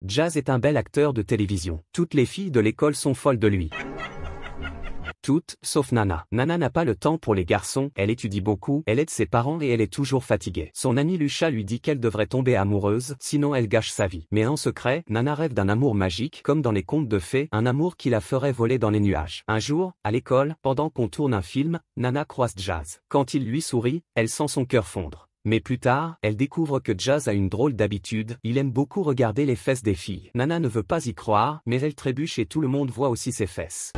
Jazz est un bel acteur de télévision. Toutes les filles de l'école sont folles de lui. Toutes, sauf Nana. Nana n'a pas le temps pour les garçons, elle étudie beaucoup, elle aide ses parents et elle est toujours fatiguée. Son amie Lucha lui dit qu'elle devrait tomber amoureuse, sinon elle gâche sa vie. Mais en secret, Nana rêve d'un amour magique, comme dans les contes de fées, un amour qui la ferait voler dans les nuages. Un jour, à l'école, pendant qu'on tourne un film, Nana croise Jazz. Quand il lui sourit, elle sent son cœur fondre. Mais plus tard, elle découvre que Jazz a une drôle d'habitude, il aime beaucoup regarder les fesses des filles. Nana ne veut pas y croire, mais elle trébuche et tout le monde voit aussi ses fesses.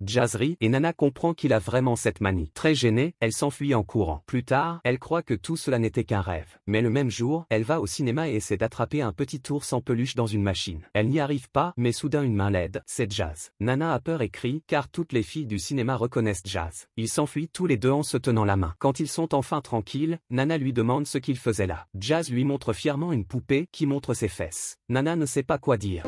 Jazz rit et Nana comprend qu'il a vraiment cette manie. Très gênée, elle s'enfuit en courant. Plus tard, elle croit que tout cela n'était qu'un rêve. Mais le même jour, elle va au cinéma et essaie d'attraper un petit ours en peluche dans une machine. Elle n'y arrive pas, mais soudain une main l'aide, c'est Jazz. Nana a peur et crie, car toutes les filles du cinéma reconnaissent Jazz. Ils s'enfuient tous les deux en se tenant la main. Quand ils sont enfin tranquilles, Nana lui demande ce qu'il faisait là. Jazz lui montre fièrement une poupée qui montre ses fesses. Nana ne sait pas quoi dire.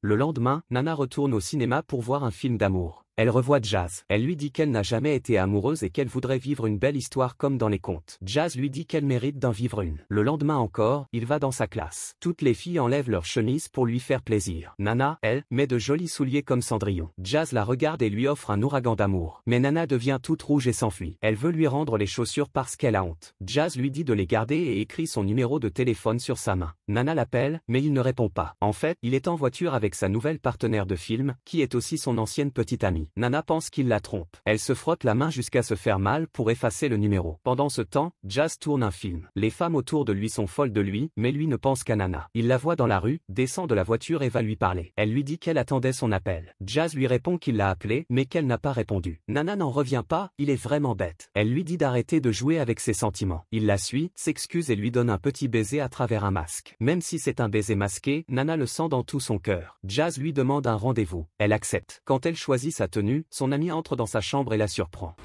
Le lendemain, Nana retourne au cinéma pour voir un film d'amour. Elle revoit Jazz. Elle lui dit qu'elle n'a jamais été amoureuse et qu'elle voudrait vivre une belle histoire comme dans les contes. Jazz lui dit qu'elle mérite d'en vivre une. Le lendemain encore, il va dans sa classe. Toutes les filles enlèvent leurs chemises pour lui faire plaisir. Nana, elle, met de jolis souliers comme Cendrillon. Jazz la regarde et lui offre un ouragan d'amour. Mais Nana devient toute rouge et s'enfuit. Elle veut lui rendre les chaussures parce qu'elle a honte. Jazz lui dit de les garder et écrit son numéro de téléphone sur sa main. Nana l'appelle, mais il ne répond pas. En fait, il est en voiture avec sa nouvelle partenaire de film, qui est aussi son ancienne petite amie. Nana pense qu'il la trompe. Elle se frotte la main jusqu'à se faire mal pour effacer le numéro. Pendant ce temps, Jazz tourne un film. Les femmes autour de lui sont folles de lui, mais lui ne pense qu'à Nana. Il la voit dans la rue, descend de la voiture et va lui parler. Elle lui dit qu'elle attendait son appel. Jazz lui répond qu'il l'a appelé, mais qu'elle n'a pas répondu. Nana n'en revient pas, il est vraiment bête. Elle lui dit d'arrêter de jouer avec ses sentiments. Il la suit, s'excuse et lui donne un petit baiser à travers un masque. Même si c'est un baiser masqué, Nana le sent dans tout son cœur. Jazz lui demande un rendez-vous. Elle accepte. Quand elle choisit sa tenue, son ami entre dans sa chambre et la surprend.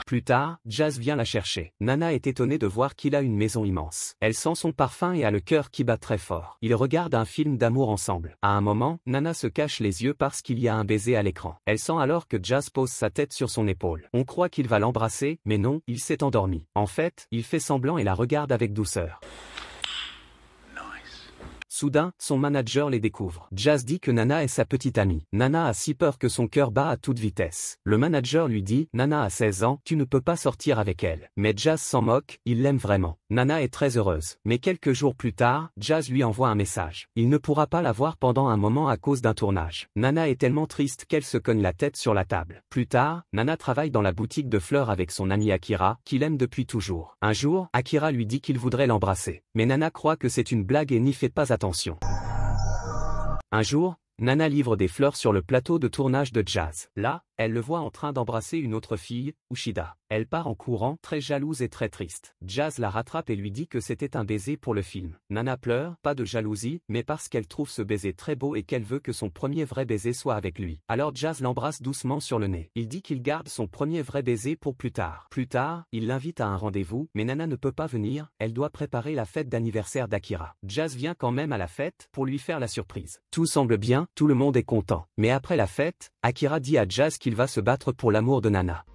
Plus tard, Jazz vient la chercher. Nana est étonnée de voir qu'il a une maison immense. Elle sent son parfum et a le cœur qui bat très fort. Ils regardent un film d'amour ensemble. À un moment, Nana se cache les yeux parce qu'il y a un baiser à l'écran. Elle sent alors que Jazz pose sa tête sur son épaule. On croit qu'il va l'embrasser, mais non, il s'est endormi. En fait, il fait semblant et la regarde avec douceur. Soudain, son manager les découvre. Jazz dit que Nana est sa petite amie. Nana a si peur que son cœur bat à toute vitesse. Le manager lui dit, Nana a 16 ans, tu ne peux pas sortir avec elle. Mais Jazz s'en moque, il l'aime vraiment. Nana est très heureuse. Mais quelques jours plus tard, Jazz lui envoie un message. Il ne pourra pas la voir pendant un moment à cause d'un tournage. Nana est tellement triste qu'elle se cogne la tête sur la table. Plus tard, Nana travaille dans la boutique de fleurs avec son ami Akira, qu'il aime depuis toujours. Un jour, Akira lui dit qu'il voudrait l'embrasser. Mais Nana croit que c'est une blague et n'y fait pas attention. Un jour, Nana livre des fleurs sur le plateau de tournage de Jazz. Là, elle le voit en train d'embrasser une autre fille, Uchida. Elle part en courant, très jalouse et très triste. Jazz la rattrape et lui dit que c'était un baiser pour le film. Nana pleure, pas de jalousie, mais parce qu'elle trouve ce baiser très beau et qu'elle veut que son premier vrai baiser soit avec lui. Alors Jazz l'embrasse doucement sur le nez. Il dit qu'il garde son premier vrai baiser pour plus tard. Plus tard, il l'invite à un rendez-vous, mais Nana ne peut pas venir, elle doit préparer la fête d'anniversaire d'Akira. Jazz vient quand même à la fête, pour lui faire la surprise. Tout semble bien, tout le monde est content. Mais après la fête, Akira dit à Jazz qu'il va se battre pour l'amour de Nana.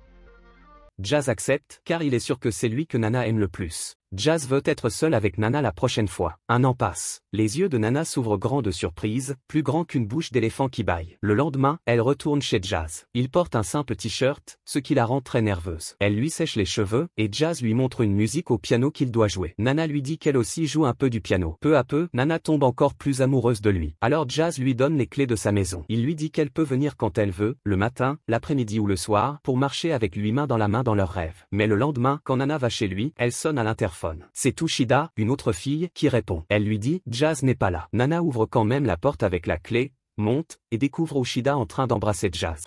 Jazz accepte, car il est sûr que c'est lui que Nana aime le plus. Jazz veut être seul avec Nana la prochaine fois. Un an passe. Les yeux de Nana s'ouvrent grands de surprise, plus grands qu'une bouche d'éléphant qui bâille. Le lendemain, elle retourne chez Jazz. Il porte un simple t-shirt, ce qui la rend très nerveuse. Elle lui sèche les cheveux, et Jazz lui montre une musique au piano qu'il doit jouer. Nana lui dit qu'elle aussi joue un peu du piano. Peu à peu, Nana tombe encore plus amoureuse de lui. Alors Jazz lui donne les clés de sa maison. Il lui dit qu'elle peut venir quand elle veut, le matin, l'après-midi ou le soir, pour marcher avec lui main dans leurs rêves. Mais le lendemain, quand Nana va chez lui, elle sonne à l'interphone. C'est Uchida, une autre fille, qui répond. Elle lui dit, Jazz n'est pas là. Nana ouvre quand même la porte avec la clé, monte, et découvre Uchida en train d'embrasser Jazz.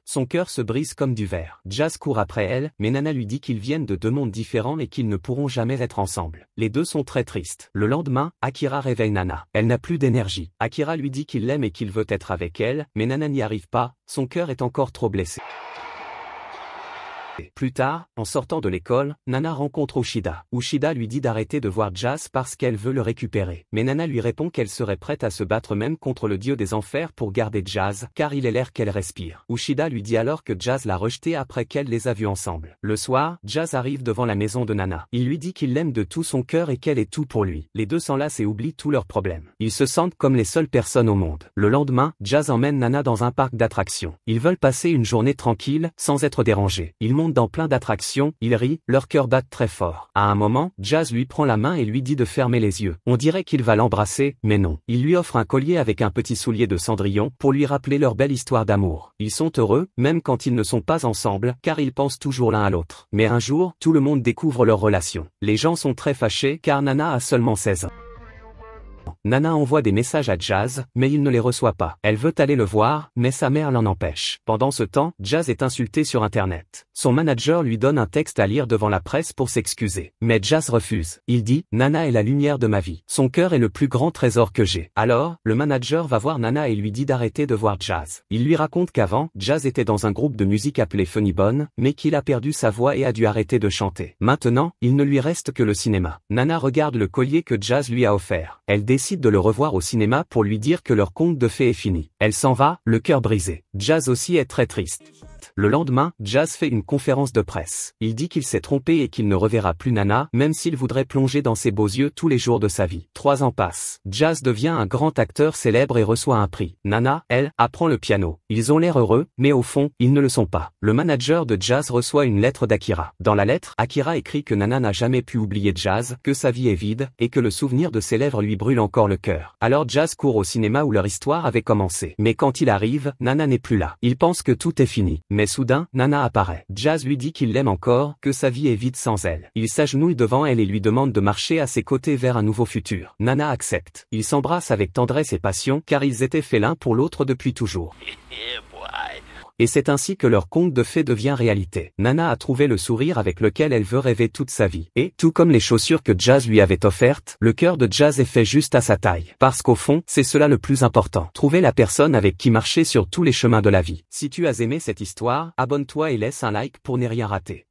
Son cœur se brise comme du verre. Jazz court après elle, mais Nana lui dit qu'ils viennent de deux mondes différents et qu'ils ne pourront jamais être ensemble. Les deux sont très tristes. Le lendemain, Akira réveille Nana. Elle n'a plus d'énergie. Akira lui dit qu'il l'aime et qu'il veut être avec elle, mais Nana n'y arrive pas, son cœur est encore trop blessé. Plus tard, en sortant de l'école, Nana rencontre Ushida. Ushida lui dit d'arrêter de voir Jazz parce qu'elle veut le récupérer. Mais Nana lui répond qu'elle serait prête à se battre même contre le dieu des enfers pour garder Jazz, car il est l'air qu'elle respire. Ushida lui dit alors que Jazz l'a rejeté après qu'elle les a vus ensemble. Le soir, Jazz arrive devant la maison de Nana. Il lui dit qu'il l'aime de tout son cœur et qu'elle est tout pour lui. Les deux s'enlacent et oublient tous leurs problèmes. Ils se sentent comme les seules personnes au monde. Le lendemain, Jazz emmène Nana dans un parc d'attractions. Ils veulent passer une journée tranquille, sans être dérangés. Ils montent dans plein d'attractions, ils rient, leur cœur bat très fort. À un moment, Jazz lui prend la main et lui dit de fermer les yeux. On dirait qu'il va l'embrasser, mais non. Il lui offre un collier avec un petit soulier de Cendrillon pour lui rappeler leur belle histoire d'amour. Ils sont heureux, même quand ils ne sont pas ensemble, car ils pensent toujours l'un à l'autre. Mais un jour, tout le monde découvre leur relation. Les gens sont très fâchés car Nana a seulement 16 ans. Nana envoie des messages à Jazz, mais il ne les reçoit pas. Elle veut aller le voir, mais sa mère l'en empêche. Pendant ce temps, Jazz est insulté sur Internet. Son manager lui donne un texte à lire devant la presse pour s'excuser. Mais Jazz refuse. Il dit « Nana est la lumière de ma vie. Son cœur est le plus grand trésor que j'ai. » Alors, le manager va voir Nana et lui dit d'arrêter de voir Jazz. Il lui raconte qu'avant, Jazz était dans un groupe de musique appelé Funny Bone, mais qu'il a perdu sa voix et a dû arrêter de chanter. Maintenant, il ne lui reste que le cinéma. Nana regarde le collier que Jazz lui a offert. Elle décide de le revoir au cinéma pour lui dire que leur conte de fées est fini. Elle s'en va, le cœur brisé. Jazz aussi est très triste. Le lendemain, Jazz fait une conférence de presse. Il dit qu'il s'est trompé et qu'il ne reverra plus Nana, même s'il voudrait plonger dans ses beaux yeux tous les jours de sa vie. 3 ans passent. Jazz devient un grand acteur célèbre et reçoit un prix. Nana, elle, apprend le piano. Ils ont l'air heureux, mais au fond, ils ne le sont pas. Le manager de Jazz reçoit une lettre d'Akira. Dans la lettre, Akira écrit que Nana n'a jamais pu oublier Jazz, que sa vie est vide, et que le souvenir de ses lèvres lui brûle encore le cœur. Alors Jazz court au cinéma où leur histoire avait commencé. Mais quand il arrive, Nana n'est plus là. Il pense que tout est fini. Mais soudain, Nana apparaît. Jazz lui dit qu'il l'aime encore, que sa vie est vide sans elle. Il s'agenouille devant elle et lui demande de marcher à ses côtés vers un nouveau futur. Nana accepte. Ils s'embrassent avec tendresse et passion, car ils étaient faits l'un pour l'autre depuis toujours. Et c'est ainsi que leur conte de fées devient réalité. Nana a trouvé le sourire avec lequel elle veut rêver toute sa vie. Et, tout comme les chaussures que Jazz lui avait offertes, le cœur de Jazz est fait juste à sa taille. Parce qu'au fond, c'est cela le plus important. Trouver la personne avec qui marcher sur tous les chemins de la vie. Si tu as aimé cette histoire, abonne-toi et laisse un like pour ne rien rater.